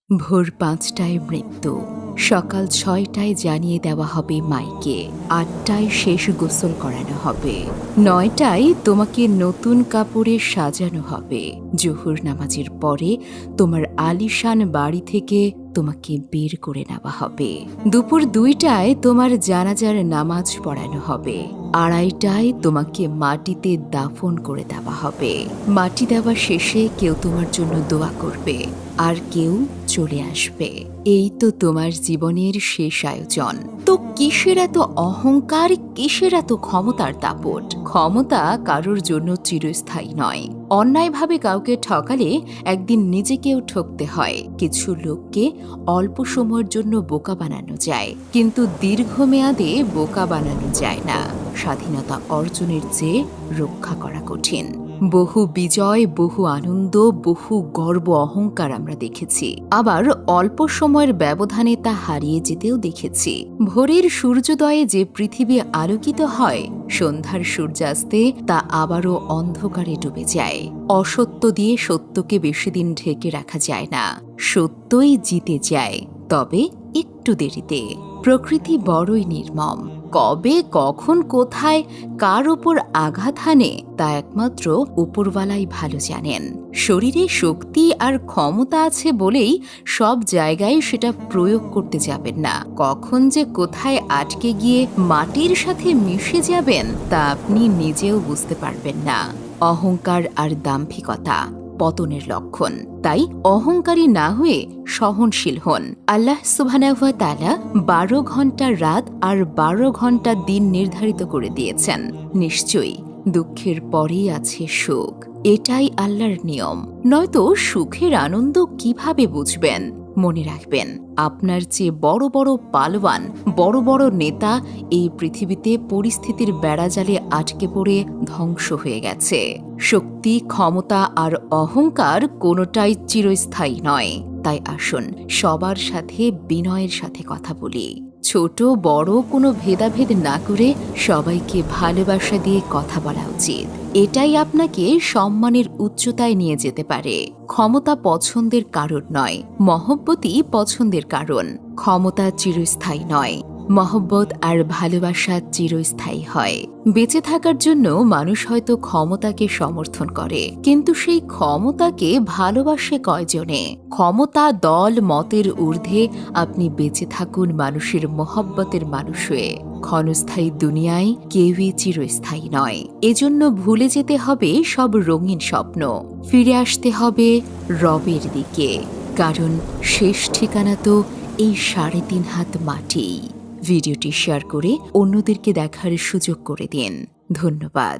ভোর ৫টায় মৃত্যু, সকাল ৬টায় জানিয়ে দেওয়া হবে মাইকে, ৮টায় শেষ গোসল করানো হবে, ৯টায় তোমাকে নতুন কাপড়ে সাজানো হবে, জোহর নামাজের পরে তোমার আলিশান বাড়ি থেকে তোমাকে বের করে নেওয়া হবে, দুপুর ২টায় তোমার জানাজার নামাজ পড়ানো হবে, ২:৩০টায় তোমাকে মাটিতে দাফন করে দেওয়া হবে। মাটি দেওয়া শেষে কেউ তোমার জন্য দোয়া করবে, আর কেউ চলে আসবে। এই তো তোমার জীবনের শেষ আয়োজন। তো কিসের এত অহংকার, কিসের এত ক্ষমতার দাপট? ক্ষমতা কারোর জন্য চিরস্থায়ী নয়। অন্যায়ভাবে কাউকে ঠকালে একদিন নিজেকেও ঠকতে হয়। কিছু লোককে অল্প সময়ের জন্য বোকা বানানো যায়, কিন্তু দীর্ঘমেয়াদে বোকা বানানো যায় না। স্বাধীনতা অর্জনের চেয়ে রক্ষা করা কঠিন। বহু বিজয়, বহু আনন্দ, বহু গর্ব অহংকার আমরা দেখেছি, আবার অল্প সময়ের ব্যবধানে তা হারিয়ে যেতেও দেখেছি। ভোরের সূর্যোদয়ে যে পৃথিবী আলোকিত হয়, সন্ধ্যার সূর্যাস্তে তা আবারও অন্ধকারে ডুবে যায়। অসত্য দিয়ে সত্যকে বেশি দিন ঢেকে রাখা যায় না, সত্যই জিতে যায়, তবে একটু দেরিতে। প্রকৃতি বড়ই নির্মম। কবে, কখন, কোথায়, কার ওপর আঘাত হানে তা একমাত্র উপরওয়ালাই ভালো জানেন। শরীরে শক্তি আর ক্ষমতা আছে বলেই সব জায়গায় সেটা প্রয়োগ করতে যাবেন না। কখন যে কোথায় আটকে গিয়ে মাটির সাথে মিশে যাবেন তা আপনি নিজেও বুঝতে পারবেন না। অহংকার আর দাম্ভিকতা পতনের লক্ষণ। তাই অহংকারী না হয়ে সহনশীল হন। আল্লাহ সুবহানাহু ওয়া তাআলা ১২ ঘন্টা রাত আর ১২ ঘন্টা দিন নির্ধারিত করে দিয়েছেন। নিশ্চয়ই দুঃখের পরেই আছে সুখ। এটাই আল্লাহর নিয়ম। নয়তো সুখের আনন্দ কিভাবে বুঝবেন? মনে রাখবেন, আপনার চেয়ে বড় বড় পালোয়ান, বড় বড় নেতা এই পৃথিবীতে পরিস্থিতির বেড়াজালে আটকে পড়ে ধ্বংস হয়ে গেছে। শক্তি, ক্ষমতা আর অহংকার কোনোটাই চিরস্থায়ী নয়। তাই আসুন সবার সাথে বিনয়ের সাথে কথা বলি। ছোট বড় কোনো ভেদাভেদ না করে সবাইকে ভালোবাসা দিয়ে কথা বলা উচিত। এটাই আপনাকে সম্মানের উচ্চতায় নিয়ে যেতে পারে। ক্ষমতা পছন্দের কারণ নয়, মহব্বতই পছন্দের কারণ। ক্ষমতা চিরস্থায়ী নয়, মহব্বত আর ভালোবাসা চিরস্থায়ী হয়। বেঁচে থাকার জন্য মানুষ হয়তো ক্ষমতাকে সমর্থন করে, কিন্তু সেই ক্ষমতাকে ভালোবাসে কয়জনে? ক্ষমতা, দল, মতের ঊর্ধ্বে আপনি বেঁচে থাকুন মানুষের মহব্বতের মানুষ হয়ে। ক্ষণস্থায়ী দুনিয়ায় কেউই চিরস্থায়ী নয়। এজন্য ভুলে যেতে হবে সব রঙিন স্বপ্ন, ফিরে আসতে হবে রবের দিকে, কারণ শেষ ঠিকানা তো এই ৩.৫ হাত মাটি। ভিডিওটি শেয়ার করে অন্যদেরকে দেখার সুযোগ করে দিন। ধন্যবাদ।